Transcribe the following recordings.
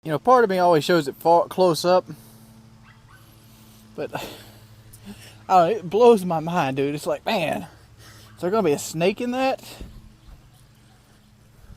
You know, part of me always shows it far close up, but it blows my mind, dude. It's like, man, is there gonna be a snake in that?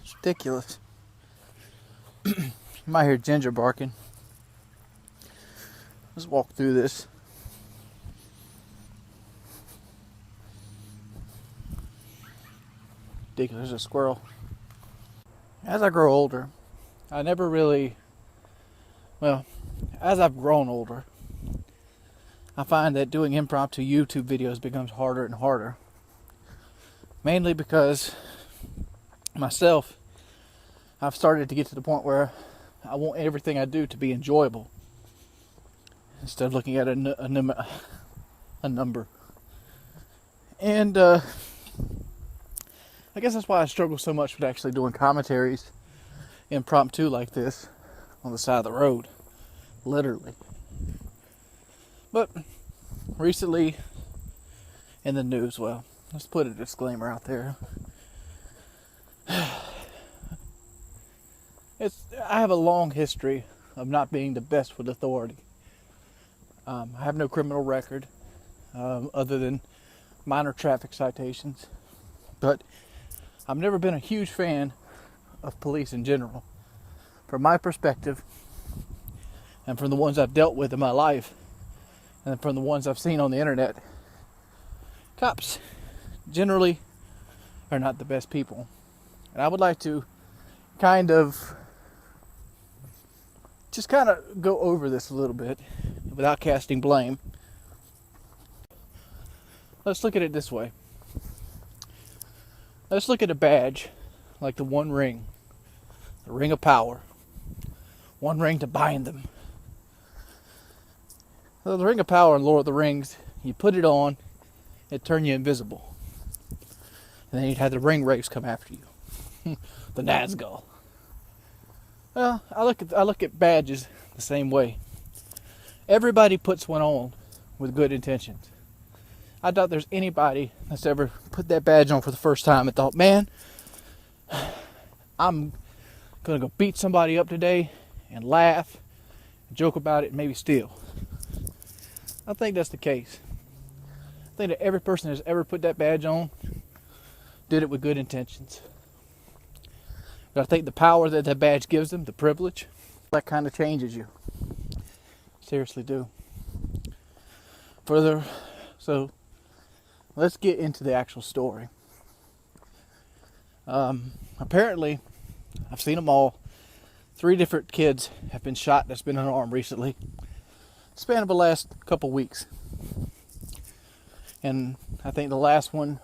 It's ridiculous. You might hear Ginger barking. Let's walk through this. Ridiculous. There's a squirrel. As I grow older, I never really, as I've grown older, I find that doing impromptu YouTube videos becomes harder and harder. Mainly because myself, I've started to get to the point where I want everything I do to be enjoyable instead of looking at a number. And I guess that's why I struggle so much with actually doing commentaries impromptu like this on the side of the road, literally. But recently in the news, let's put a disclaimer out there. I have a long history of not being the best with authority. I have no criminal record other than minor traffic citations. But I've never been a huge fan of police in general. From my perspective, and from the ones I've dealt with in my life, and from the ones I've seen on the internet, cops generally are not the best people. And I would like to just go over this a little bit without casting blame. Let's look at it this way. Let's look at a badge like the One Ring, the Ring of Power. One ring to bind them. So the Ring of Power in Lord of the Rings, you put it on, it turned you invisible. And then you'd have the ring wraiths come after you. The Nazgul. Well, I look at badges the same way. Everybody puts one on with good intentions. I doubt there's anybody that's ever put that badge on for the first time and thought, man, I'm going to go beat somebody up today and laugh, and joke about it, and maybe steal. I think that's the case. I think that every person that's ever put that badge on did it with good intentions. But I think the power that that badge gives them, the privilege, that kind of changes you. Seriously do. So let's get into the actual story. Apparently, I've seen them all. 3 different kids have been shot that's been unarmed recently. Span of the last couple weeks. And I think the last one,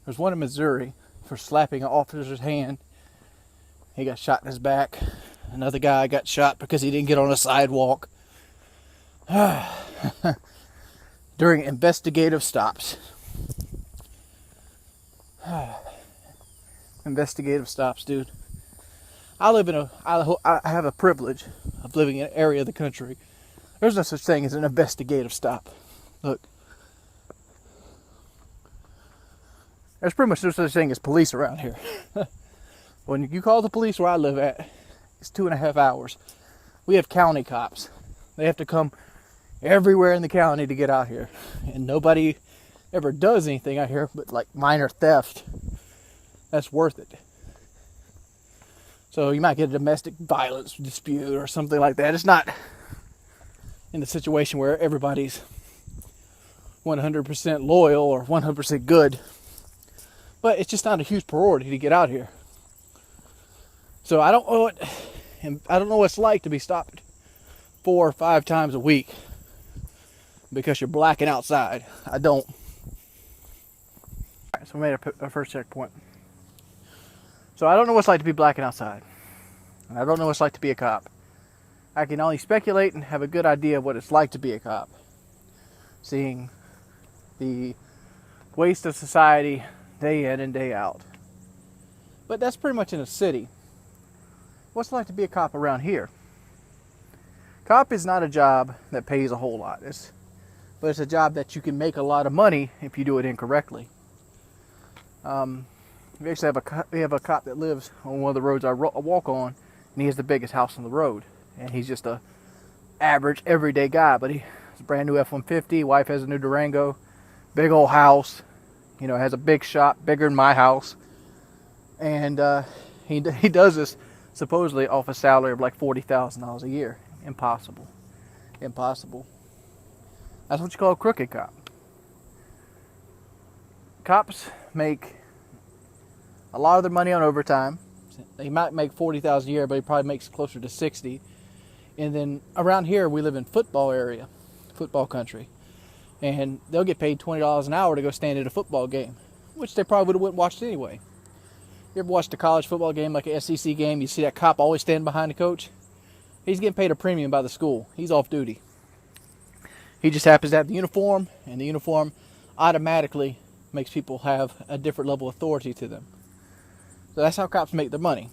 there's one in Missouri for slapping an officer's hand. He got shot in his back. Another guy got shot because he didn't get on a sidewalk during investigative stops. Investigative stops, dude. I have a privilege of living in an area of the country. There's no such thing as an investigative stop. Look, there's pretty much no such thing as police around here. When you call the police where I live at, it's 2.5 hours. We have county cops. They have to come everywhere in the county to get out here. And nobody ever does anything out here but like minor theft. That's worth it. So you might get a domestic violence dispute or something like that. It's not in the situation where everybody's 100% loyal or 100% good. But it's just not a huge priority to get out here. So I don't know what it's like to be stopped 4 or 5 times a week because you're blacking outside. I don't. Alright, so we made our first checkpoint. So I don't know what it's like to be blacking outside. And I don't know what it's like to be a cop. I can only speculate and have a good idea of what it's like to be a cop. Seeing the waste of society day in and day out. But that's pretty much in a city. What's it like to be a cop around here? Cop is not a job that pays a whole lot. But it's a job that you can make a lot of money if you do it incorrectly. We actually have a cop that lives on one of the roads I walk on and he has the biggest house on the road, and he's just a average everyday guy, but he has a brand new F-150. Wife has a new Durango, big old house, has a big shop, bigger than my house, and he does this supposedly off a salary of like $40,000 a year. Impossible. That's what you call a crooked cop. Cops make a lot of their money on overtime. He might make $40,000 a year, but he probably makes closer to 60. And then around here, we live in football country, and they'll get paid $20 an hour to go stand at a football game, which they probably wouldn't watch anyway. You ever watched a college football game, like an SEC game? You see that cop always standing behind the coach? He's getting paid a premium by the school. He's off duty. He just happens to have the uniform, and the uniform automatically makes people have a different level of authority to them. So that's how cops make their money.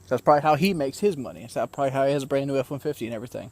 So that's probably how he makes his money. That's probably how he has a brand new F-150 and everything.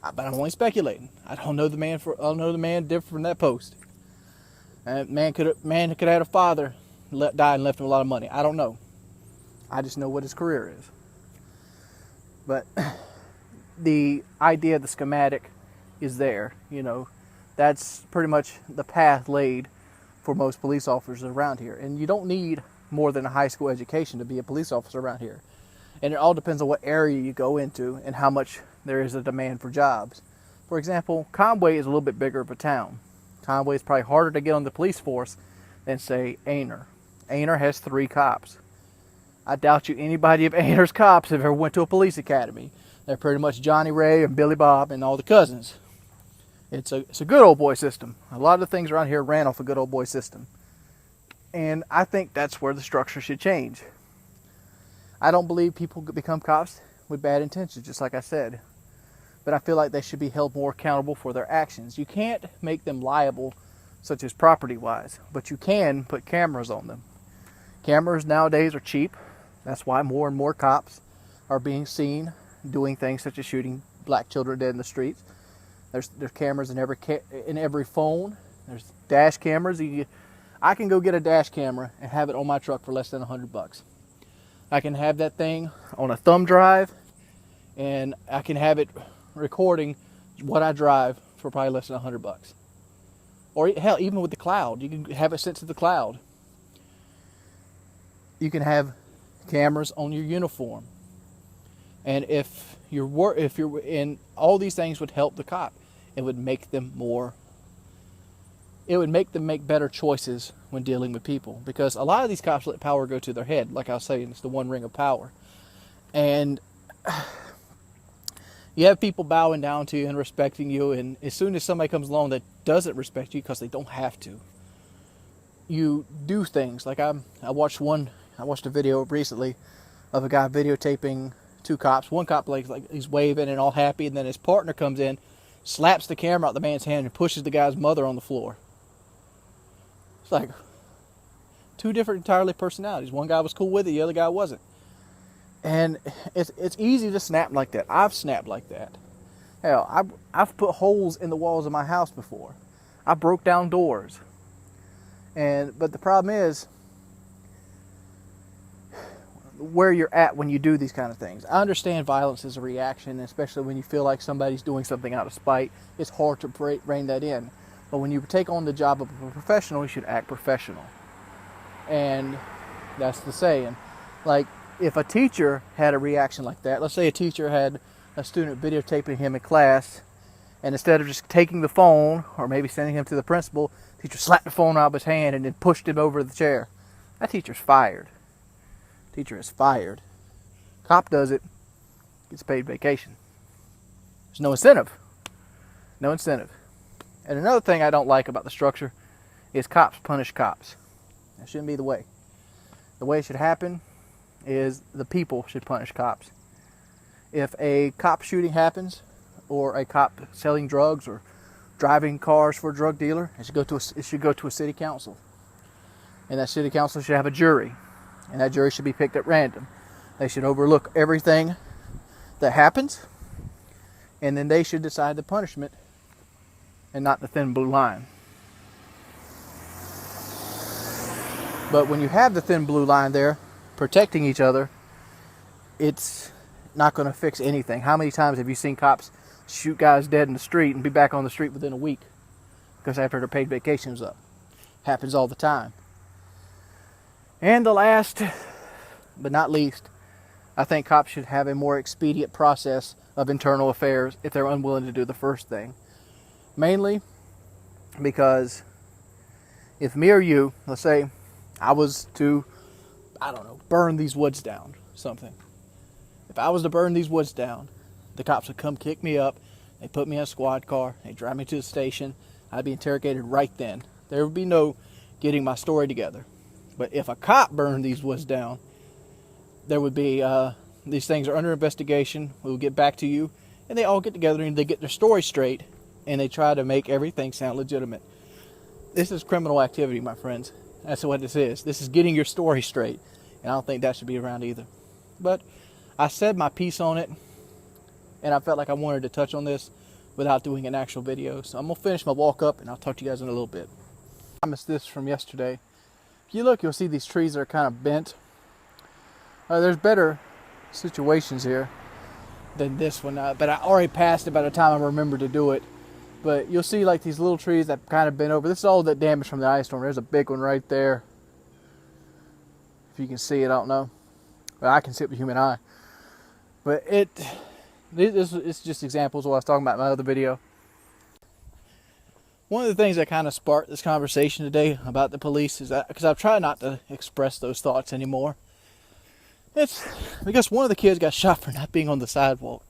But I'm only speculating. I don't know the man different from that post. Man could have had a father died and left him a lot of money. I don't know. I just know what his career is. But the idea, the schematic is there. That's pretty much the path laid for most police officers around here. And you don't need more than a high school education to be a police officer around here. And it all depends on what area you go into and how much there is a demand for jobs. For example, Conway is a little bit bigger of a town. Conway is probably harder to get on the police force than, say, Aynor. Aynor has 3 cops. I doubt you anybody of Aynor's cops have ever went to a police academy. They're pretty much Johnny Ray and Billy Bob and all the cousins. It's a good old boy system. A lot of the things around here ran off a good old boy system. And I think that's where the structure should change. I don't believe people become cops with bad intentions, just like I said. But I feel like they should be held more accountable for their actions. You can't make them liable, such as property-wise, but you can put cameras on them. Cameras nowadays are cheap. That's why more and more cops are being seen doing things such as shooting black children dead in the streets. There's cameras in every phone. There's dash cameras. I can go get a dash camera and have it on my truck for less than $100. I can have that thing on a thumb drive, and I can have it recording what I drive for probably less than $100. Or hell, even with the cloud, you can have it sent to the cloud. You can have cameras on your uniform, and if you're in, all these things would help the cop. It would make them make better choices when dealing with people, because a lot of these cops let power go to their head. Like I was saying, it's the one ring of power, and you have people bowing down to you and respecting you, and as soon as somebody comes along that doesn't respect you because they don't have to, you do things. Like I watched a video recently of a guy videotaping 2 cops. One cop like he's waving and all happy, and then his partner comes in, slaps the camera out the man's hand, and pushes the guy's mother on the floor. It's like 2 different entirely personalities. One guy was cool with it, the other guy wasn't. And it's easy to snap like that. I've snapped like that. Hell, I've put holes in the walls of my house before. I broke down doors. But the problem is where you're at when you do these kind of things. I understand violence is a reaction, especially when you feel like somebody's doing something out of spite. It's hard to rein that in. But when you take on the job of a professional, you should act professional. And that's the saying. Like, if a teacher had a reaction like that, let's say a teacher had a student videotaping him in class, and instead of just taking the phone or maybe sending him to the principal, the teacher slapped the phone out of his hand and then pushed him over the chair. That teacher's fired. Teacher is fired. Cop does it, gets paid vacation. There's no incentive. No incentive. And another thing I don't like about the structure is cops punish cops. That shouldn't be the way. The way it should happen is the people should punish cops. If a cop shooting happens, or a cop selling drugs or driving cars for a drug dealer, it should go to a city council. And that city council should have a jury. And that jury should be picked at random. They should overlook everything that happens, and then they should decide the punishment and not the thin blue line. But when you have the thin blue line there protecting each other, it's not going to fix anything. How many times have you seen cops shoot guys dead in the street and be back on the street within a week because after their paid vacation was up? Happens all the time. And the last but not least, I think cops should have a more expedient process of internal affairs if they're unwilling to do the first thing. Mainly because if me or you, let's say I was to, burn these woods down, something. If I was to burn these woods down, the cops would come kick me up, they put me in a squad car, they drive me to the station, I'd be interrogated right then. There would be no getting my story together. But if a cop burned these woods down, there would be, these things are under investigation, we'll get back to you, and they all get together and they get their story straight, and they try to make everything sound legitimate. This is criminal activity, my friends. That's what this is. This is getting your story straight, and I don't think that should be around either. But I said my piece on it, and I felt like I wanted to touch on this without doing an actual video. So I'm going to finish my walk up, and I'll talk to you guys in a little bit. I promised this from yesterday. If you look, you'll see these trees are kind of bent. There's better situations here than this one, but I already passed it by the time I remembered to do it. But you'll see like these little trees that kind of bent over. This is all the damage from the ice storm. There's a big one right there. If you can see it, I don't know. But I can see it with the human eye. But it's just examples of what I was talking about in my other video. One of the things that kind of sparked this conversation today about the police is that, because I've tried not to express those thoughts anymore. It's because one of the kids got shot for not being on the sidewalk.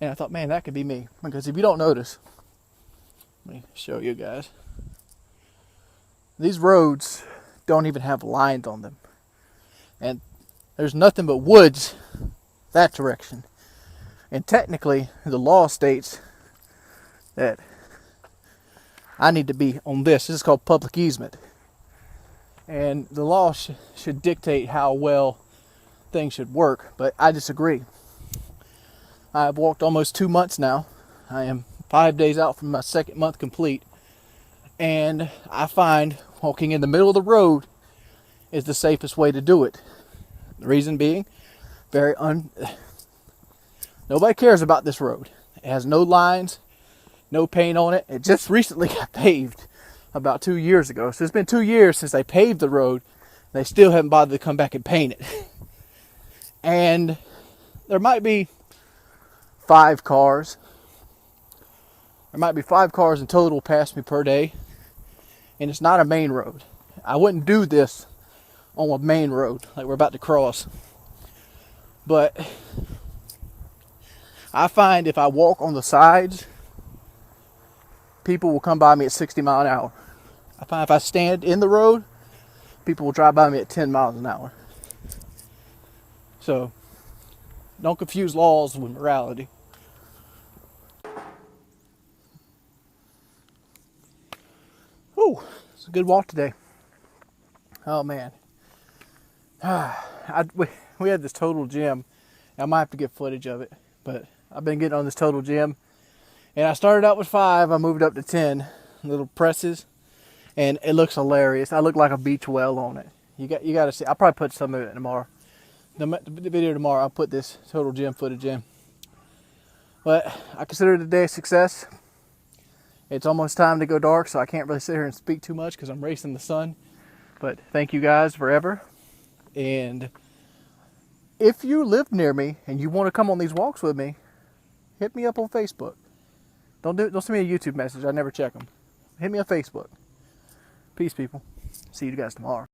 And I thought, man, that could be me. Because if you don't notice, let me show you guys. These roads don't even have lines on them. And there's nothing but woods that direction. And technically, the law states that I need to be on this. This is called public easement. And the law should dictate how well things should work, but I disagree. I've walked almost 2 months now. I am 5 days out from my second month complete, and I find walking in the middle of the road is the safest way to do it. The reason being, nobody cares about this road. It has no lines, no paint on it. It just recently got paved about 2 years ago. So it's been 2 years since they paved the road. They still haven't bothered to come back and paint it. And there might be 5 cars. There might be 5 cars in total pass me per day. And it's not a main road. I wouldn't do this on a main road like we're about to cross. But I find if I walk on the sides, people will come by me at 60 miles an hour. I find if I stand in the road, people will drive by me at 10 miles an hour. So, don't confuse laws with morality. Whew, it's a good walk today. Oh man. We had this Total Gym. I might have to get footage of it, but I've been getting on this Total Gym. And I started out with 5, I moved up to 10 little presses. And it looks hilarious. I look like a beach whale on it. You got to see. I'll probably put some of it tomorrow. The video tomorrow, I'll put this Total Gym footage in. But I consider it a day a success. It's almost time to go dark, so I can't really sit here and speak too much because I'm racing the sun. But thank you guys forever. And if you live near me and you want to come on these walks with me, hit me up on Facebook. Don't send me a YouTube message. I never check them. Hit me on Facebook. Peace, people. See you guys tomorrow.